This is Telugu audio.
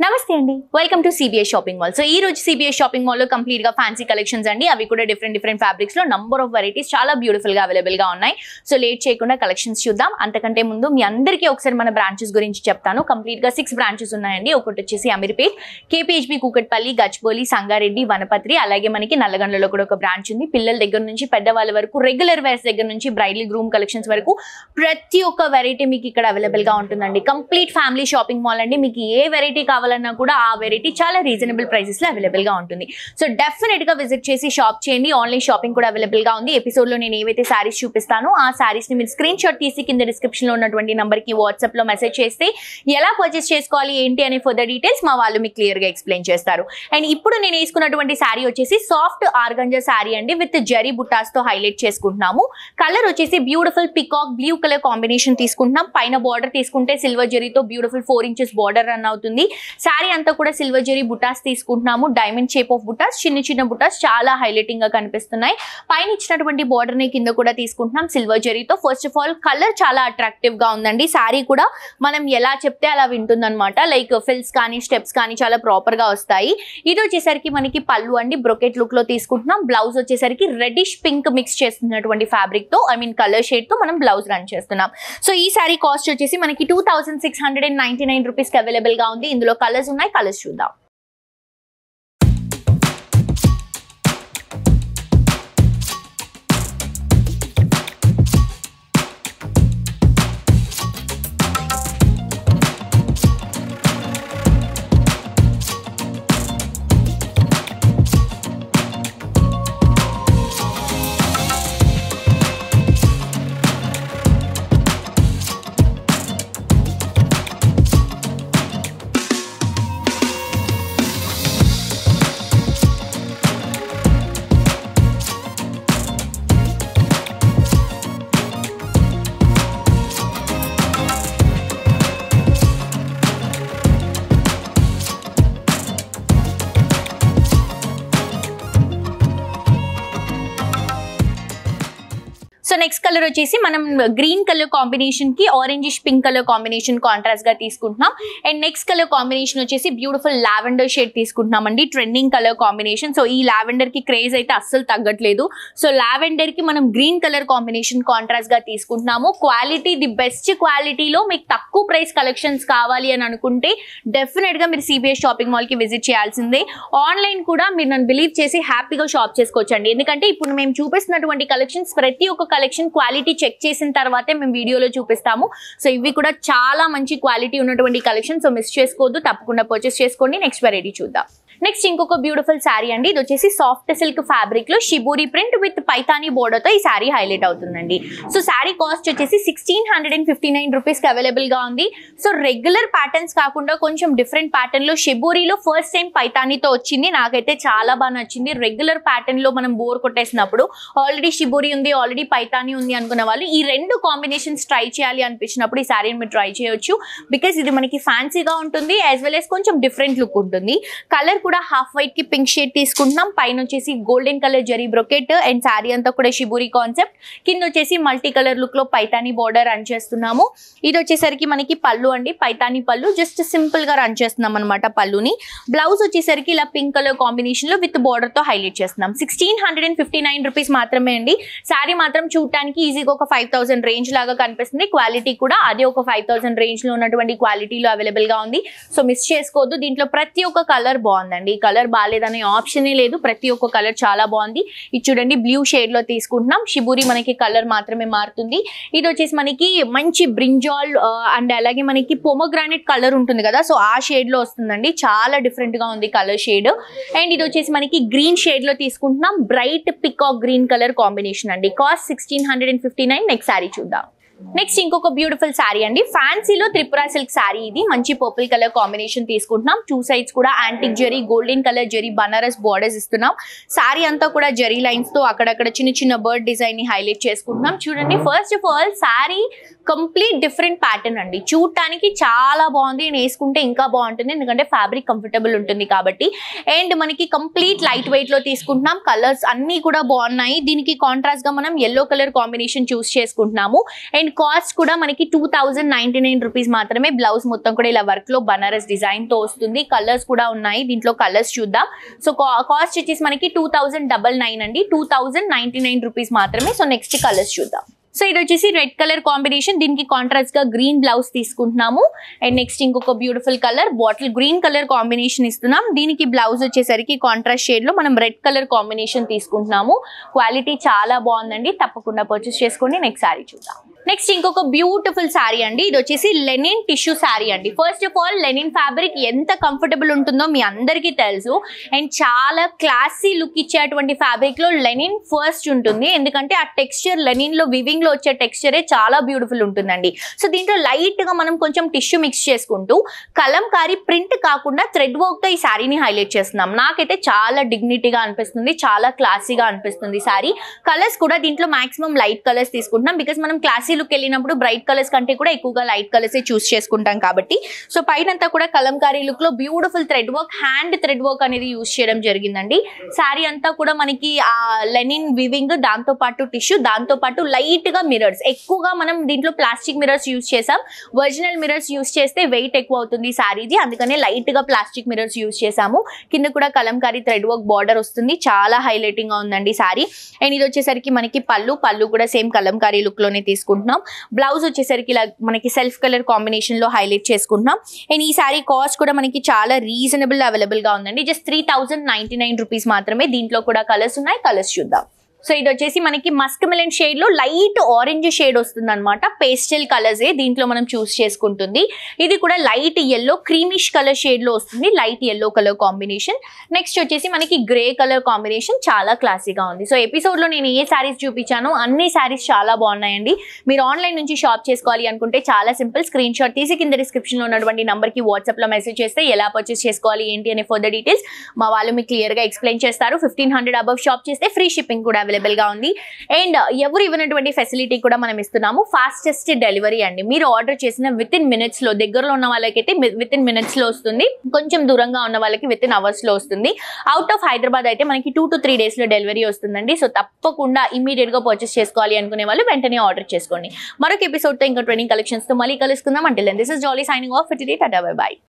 నమస్తే అండి, welcome to CBI shopping mall. So ఈ రోజు సిబిఐ షాపింగ్ మాల్ లో కంప్లీట్ గా ఫ్యాన్సీ కలెక్షన్స్ అండి. అవి కూడా డిఫరెంట్ ఫ్యాబ్రిక్స్ లో నంబర్ ఆఫ్ వెరైటీస్ చాలా బ్యూటిఫుల్ గా అవైలబుల్ గా ఉన్నాయి. సో లేట్ చేయకుండా కలెక్షన్స్ చూద్దాం. అంతకంటే ముందు మీ అందరికీ ఒకసారి మన బ్రాంచెస్ గురించి చెప్తాను. కంప్లీట్ గా 6 బ్రాంచెస్ ఉన్నాయండి. ఒకటి వచ్చేసి అమీర్పేట్, కేపీహెచ్బి కూకట్పల్లి, గచ్చిబౌలి, సంగారెడ్డి, వనపత్రి, అలాగే మనకి నల్లగండ్లలో కూడా ఒక బ్రాంచ్ ఉంది. పిల్లల దగ్గర నుంచి పెద్దవాళ్ళ వరకు, రెగ్యులర్ వేర్స్ దగ్గర నుంచి బ్రైడల్ గ్రూమ్ కలెక్షన్స్ వరకు ప్రతి ఒక్క వెరైటీ మీకు ఇక్కడ అవైలబుల్ గా ఉంటుందండి. కంప్లీట్ ఫ్యామిలీ షాపింగ్ మాల్ అండి. మీకు ఏ వెరైటీ కావాలన్నా కూడా ఆ వెరైటీ చాలా రీజనబుల్ ప్రైసెస్ లో అవైలబుల్ గా ఉంటుంది. సో డెఫినెట్ గా విజిట్ చేసి షాప్ చేయండి. ఆన్లైన్ షాపింగ్ కూడా అవైలబుల్ గా ఉంది. ఎపిసోడ్ లో నేను ఏవైతే సారీస్ చూపిస్తానో ఆ సారీస్ ని మీరు స్క్రీన్ షాట్ తీసి కింద డిస్క్రిప్షన్ లో ఉన్నటువంటి నంబర్ కి వాట్సాప్ లో మెసేజ్ చేస్తే ఎలా పర్చేస్ చేసుకోవాలి ఏంటి అనే ఫర్దర్ డీటెయిల్స్ మా వాళ్ళు మీకు క్లియర్ గా ఎక్స్ప్లెయిన్ చేస్తారు. అండ్ ఇప్పుడు నేను వేసుకున్నటువంటి సారీ వచ్చేసి సాఫ్ట్ ఆర్గంజా సారీ అండి, విత్ జరీ బుట్టాస్ తో హైలైట్ చేసుకుంటున్నాము. కలర్ వచ్చేసి beautiful peacock blue colour combination తీసుకుంటున్నాం. పైన బార్డర్ తీసుకుంటే సిల్వర్ జరీతో బ్యూటిఫుల్ 4 ఇంచెస్ బార్డర్ రన్ అవుతుంది. సారీ అంతా కూడా సిల్వర్ జరీ బుటాస్ తీసుకుంటున్నాము. డైమండ్ షేప్ ఆఫ్ బుటాస్, చిన్న బుటాస్ చాలా హైలైటింగ్ గా కనిపిస్తున్నాయి. పైన ఇచ్చినటువంటి బార్డర్ ని కింద కూడా తీసుకుంటున్నాం సిల్వర్ జరీతో. ఫస్ట్ ఆఫ్ ఆల్ కలర్ చాలా అట్రాక్టివ్ గా ఉందండి. సారీ కూడా మనం ఎలా చెప్తే అలా వింటుంది అనమాట. లైక్ ఫిల్స్ కానీ స్టెప్స్ కానీ చాలా ప్రాపర్ గా వస్తాయి. ఇది వచ్చేసరికి మనకి పళ్ళు అండి, బ్రొకెట్ లుక్ లో తీసుకుంటున్నాం. బ్లౌజ్ వచ్చేసరికి రెడ్డిష్ పింక్ మిక్స్ చేస్తున్నటువంటి ఫ్యాబ్రిక్ తో, ఐ మీన్ కలర్ షేడ్ తో మనం బ్లౌజ్ రన్ చేస్తున్నాం. సో ఈ సారీ కాస్ట్ వచ్చేసి మనకి 2699 రూపీస్ కి అవైలబుల్ గా ఉంది. ఇందులో కలర్స్ ఉన్నాయి, కలర్స్ చూద్దాం. సో నెక్స్ట్ కలర్ వచ్చేసి మనం గ్రీన్ కలర్ కాంబినేషన్ కి orangish pink colour combination contrast గా తీసుకుంటున్నాం. అండ్ నెక్స్ట్ కలర్ కాంబినేషన్ వచ్చేసి బ్యూటిఫుల్ లావెండర్ షేడ్ తీసుకుంటున్నాం అండి. Trending colour combination. సో ఈ లావెండర్ కి క్రేజ్ అయితే అస్సలు తగ్గట్లేదు. సో లావెండర్ కి మనం గ్రీన్ కలర్ కాంబినేషన్ కాంట్రాస్ట్ గా తీసుకుంటున్నాము. క్వాలిటీ ది బెస్ట్ క్వాలిటీలో మీకు తక్కువ ప్రైస్ కలెక్షన్స్ కావాలి అని అనుకుంటే డెఫినెట్ గా మీరు సిబిఐ షాపింగ్ మాల్ కి విజిట్ చేయాల్సిందే. ఆన్లైన్ కూడా మీరు నన్ను బిలీవ్ చేసి హ్యాపీగా షాప్ చేసుకోవచ్చండి. ఎందుకంటే ఇప్పుడు మేము చూపిస్తున్నటువంటి కలెక్షన్స్ ప్రతి ఒక్క కలెక్షన్ క్వాలిటీ చెక్ చేసిన తర్వాతే మేము వీడియోలో చూపిస్తాము. సో ఇవి కూడా చాలా మంచి క్వాలిటీ ఉన్నటువంటి కలెక్షన్. సో మిస్ చేసుకోవద్దు, తప్పకుండా పర్చేస్ చేసుకోండి. నెక్స్ట్ వెరైటీ చూద్దాం. నెక్స్ట్ ఇంకొక బ్యూటిఫుల్ శారీ అండి. ఇది వచ్చేసి సాఫ్ట్ సిల్క్ ఫ్యాబ్రిక్ లో shibori print with Paithani border తో ఈ శారీ హైలైట్ అవుతుందండి. సో శారీ కాస్ట్ వచ్చేసి 1659 రూపీస్ కి అవైలబుల్ గా ఉంది. సో రెగ్యులర్ ప్యాటర్న్స్ కాకుండా కొంచెం డిఫరెంట్ ప్యాటర్న్ లో షిబూరిలో ఫస్ట్ టైం పైతానీతో వచ్చింది. నాకైతే చాలా బాగా నచ్చింది. రెగ్యులర్ ప్యాటర్న్ లో మనం బోర్ కొట్టేసినప్పుడు ఆల్రెడీ షిబూరి ఉంది, ఆల్రెడీ పైతానీ ఉంది అనుకున్న వాళ్ళు ఈ రెండు కాంబినేషన్స్ ట్రై చేయాలి అనిపించినప్పుడు ఈ శారీని మీరు ట్రై చేయొచ్చు. బికాస్ ఇది మనకి ఫ్యాన్సీగా ఉంటుంది, యాజ్ వెల్ యాజ్ కొంచెం డిఫరెంట్ లుక్ ఉంటుంది. కలర్ కూడా హాఫ్ వైట్ కి పింక్ షేడ్ తీసుకుంటున్నాం. పైన వచ్చేసి golden colour zari brocade and sari అంతా కూడా షిబూరి కాన్సెప్ట్. కింద వచ్చేసి మల్టీ కలర్ లుక్ లో పైతానీ బోర్డర్ రన్ చేస్తున్నాము. ఇది వచ్చేసరికి మనకి పళ్ళు అండి, పైతానీ పళ్ళు. జస్ట్ సింపుల్ గా రన్ చేస్తున్నాం అనమాట పళ్ళుని. బ్లౌజ్ వచ్చేసరికి ఇలా పింక్ కలర్ కాంబినేషన్ లో విత్ బోర్డర్ తో హైలైట్ చేస్తున్నాం. 1659 రూపీస్ మాత్రమే అండి. శారీ మాత్రం చూడటానికి ఈజీగా ఒక 5000 రేంజ్ లాగా కనిపిస్తుంది. క్వాలిటీ కూడా అదే ఒక 5000 రేంజ్ లో ఉన్నటువంటి క్వాలిటీలో అవైలబుల్ గా ఉంది. సో మిస్ చేసుకోవద్దు. దీంట్లో ప్రతి ఒక్క కలర్ బాగుందండి. ఈ కలర్ బాగాలేదనే ఆప్షనే లేదు. ప్రతి ఒక్క కలర్ చాలా బాగుంది. ఇది చూడండి బ్లూ షేడ్ లో తీసుకుంటున్నాం. షిబూరి మనకి కలర్ మాత్రమే మారుతుంది. ఇది వచ్చేసి మనకి మంచి బ్రింజాల్ అండ్ అలాగే మనకి పొమోగ్రానైట్ కలర్ ఉంటుంది కదా, సో ఆ షేడ్ లో వస్తుందండి. చాలా డిఫరెంట్ గా ఉంది కలర్ షేడ్. అండ్ ఇది వచ్చేసి మనకి గ్రీన్ షేడ్ లో తీసుకుంటున్నాం. Bright peacock green colour combination అండి. కాస్ట్ 1659. నెక్స్ట్ శారీ చూద్దాం. నెక్స్ట్ ఇంకొక బ్యూటిఫుల్ శారీ అండి. ఫ్యాన్సీలో త్రిపుర సిల్క్ శారీ. ఇది మంచి పర్పుల్ కలర్ కాంబినేషన్ తీసుకుంటున్నాం. 2 సైడ్స్ కూడా antique zari, golden colour zari Banaras borders ఇస్తున్నాం. శారీ అంతా కూడా జరీ లైన్స్ తో అక్కడక్కడ చిన్న బర్డ్ డిజైన్ ని హైలైట్ చేసుకుంటున్నాం. చూడండి first of all sari complete different pattern అండి. చూడటానికి చాలా బాగుంది, నేను వేసుకుంటే ఇంకా బాగుంటుంది ఎందుకంటే ఫ్యాబ్రిక్ కంఫర్టబుల్ ఉంటుంది కాబట్టి. అండ్ మనకి కంప్లీట్ లైట్ వెయిట్ లో తీసుకుంటున్నాం. కలర్స్ అన్ని కూడా బాగున్నాయి. దీనికి కాంట్రాస్ట్ గా మనం ఎల్లో కలర్ కాంబినేషన్ చూస్ చేసుకుంటున్నాము. అండ్ కాస్ట్ కూడా మనకి 2099 రూపీస్ మాత్రమే. బ్లౌజ్ మొత్తం కూడా ఇలా వర్క్ లో బనారస్ డిజైన్ తో వస్తుంది. కలర్స్ కూడా ఉన్నాయి, దీంట్లో కలర్స్ చూద్దాం. సో కాస్ట్ వచ్చేసి మనకి 2099 అండి, 2099 రూపీస్ మాత్రమే. సో నెక్స్ట్ కలర్స్ చూద్దాం. సో ఇది వచ్చేసి రెడ్ కలర్ కాంబినేషన్, దీనికి కాంట్రాస్ట్ గా గ్రీన్ బ్లౌజ్ తీసుకుంటున్నాము. అండ్ నెక్స్ట్ ఇంకొక beautiful colour bottle green colour combination ఇస్తున్నాం. దీనికి బ్లౌజ్ వచ్చేసరికి కాంట్రాస్ట్ షేడ్ లో మనం రెడ్ కలర్ కాంబినేషన్ తీసుకుంటున్నాము. క్వాలిటీ చాలా బాగుందండి, తప్పకుండా పర్చేస్ చేసుకోండి. నెక్స్ట్ శారీ చూద్దాం. నెక్స్ట్ ఇంకొక బ్యూటిఫుల్ శారీ అండి, ఇది వచ్చేసి లెనిన్ టిష్యూ శారీ అండి. First of all linen fabric ఎంత కంఫర్టబుల్ ఉంటుందో మీ అందరికీ తెలుసు. అండ్ చాలా క్లాసీ లుక్ ఇచ్చేటువంటి ఫ్యాబ్రిక్ లో లెనిన్ ఫస్ట్ ఉంటుంది, ఎందుకంటే ఆ టెక్స్చర్ లెనిన్ లో వివింగ్ లో వచ్చే టెక్స్చరే చాలా బ్యూటిఫుల్ ఉంటుందండి. సో దీంట్లో లైట్ గా మనం కొంచెం టిష్యూ మిక్స్ చేసుకుంటూ కలంకారీ ప్రింట్ కాకుండా థ్రెడ్ వర్క్ తో ఈ శారీని హైలైట్ చేస్తున్నాం. నాకైతే చాలా డిగ్నిటీగా అనిపిస్తుంది, చాలా క్లాసీగా అనిపిస్తుంది శారీ. కలర్స్ కూడా దీంట్లో మాక్సిమం లైట్ కలర్స్ తీసుకుంటున్నాం, బికాస్ మనం క్లాసీ లుక్ వెళ్ళినప్పుడు బ్రైట్ కలర్స్ కంటే కూడా ఎక్కువగా లైట్ కలర్స్ చూస్ చేసుకుంటాం కాబట్టి. సో పైనంతా కూడా కలంకారీ లుక్ లో beautiful thread work, hand thread work అనేది యూస్ చేయడం జరిగిందండి. శారీ అంతా కూడా మనకి ఆ లెనిన్ వివింగ్, దాంతో పాటు టిష్యూ, దాంతో పాటు లైట్ గా మిరర్స్. ఎక్కువగా మనం దీంట్లో ప్లాస్టిక్ మిరర్స్ యూస్ చేసాం. ఒరిజినల్ మిరర్స్ యూస్ చేస్తే వెయిట్ ఎక్కువ అవుతుంది శారీది, అందుకనే లైట్ గా ప్లాస్టిక్ మిరర్స్ యూస్ చేసాము. కింద కూడా కలంకారీ థ్రెడ్ వర్క్ బార్డర్ వస్తుంది, చాలా హైలైటింగ్ గా ఉందండి శారీ. అండ్ ఇది వచ్చేసరికి మనకి పళ్ళు కూడా సేమ్ కలంకారీ లుక్ లోనే తీసుకుంటున్నాం. బ్లౌజ్ వచ్చేసరికి ఇలా మనకి సెల్ఫ్ కలర్ కాంబినేషన్ లో హైలైట్ చేసుకుంటున్నాం. అండ్ ఈ శారీ కాస్ట్ కూడా మనకి చాలా రీజనబుల్ అవైలబుల్ గా ఉందండి, జస్ట్ 3099 రూపీస్ మాత్రమే. దీంట్లో కూడా కలర్స్ ఉన్నాయి, కలర్స్ చూద్దాం. సో ఇది వచ్చేసి మనకి మస్క్ మిలన్ షేడ్ లో లైట్ ఆరెంజ్ షేడ్ వస్తుంది అనమాట. పేస్టల్ కలర్స్ దీంట్లో మనం చూస్ చేసుకుంటుంది. ఇది కూడా light yellow creamish colour shade లో వస్తుంది, light yellow colour combination. Next వచ్చేసి మనకి గ్రే కలర్ కాంబినేషన్, చాలా క్లాసీగా ఉంది. సో ఎపిసోడ్ లో నేను ఏ శారీస్ చూపించానో అన్ని శారీస్ చాలా బాగున్నాయండి. మీరు ఆన్లైన్ నుంచి షాప్ చేసుకోవాలి అనుకుంటే చాలా సింపుల్, స్క్రీన్ షాట్ తీసి కింద డిస్క్రిప్షన్ లో ఉన్నటువంటి నంబర్ కి వాట్సాప్ లో మెసేజ్ చేస్తే ఎలా పర్చేస్ చేసుకోవాలి ఏంటి అనే ఫర్దర్ డీటెయిల్స్ మా వాళ్ళు మీకు క్లియర్ గా ఎక్స్ప్లెయిన్ చేస్తారు. 1500 అబవ్ షాప్ చేస్తే ఫ్రీ షిప్పింగ్ కూడా అవైలబుల్ గా ఉంది. అండ్ ఎవరు ఇవ్వనటువంటి ఫెసిలిటీ కూడా మనం ఇస్తున్నాము, ఫాస్టెస్ట్ డెలివరీ అండి. మీరు ఆర్డర్ చేసిన విత్ ఇన్ మినిట్స్ లో, దగ్గరలో ఉన్న వాళ్ళకైతే విత్ ఇన్ మినిట్స్ లో వస్తుంది, కొంచెం దూరంగా ఉన్న వాళ్ళకి విత్ ఇన్ అవర్స్ లో వస్తుంది. అవుట్ ఆఫ్ హైదరాబాద్ అయితే మనకి 2 to 3 days లో డెలివరీ వస్తుందండి. సో తప్పకుండా ఇమీడియట్ గా పర్చేస్ చేసుకోవాలి అనుకునే వాళ్ళు వెంటనే ఆర్డర్ చేసుకోండి. మరొక ఎపిసోడ్ తో ఇంకా ట్రెండింగ్ కలెక్షన్స్ తో మళ్ళీ కలుసుకుందాం. Until then this is Jolly signing off for today. Tata bye by.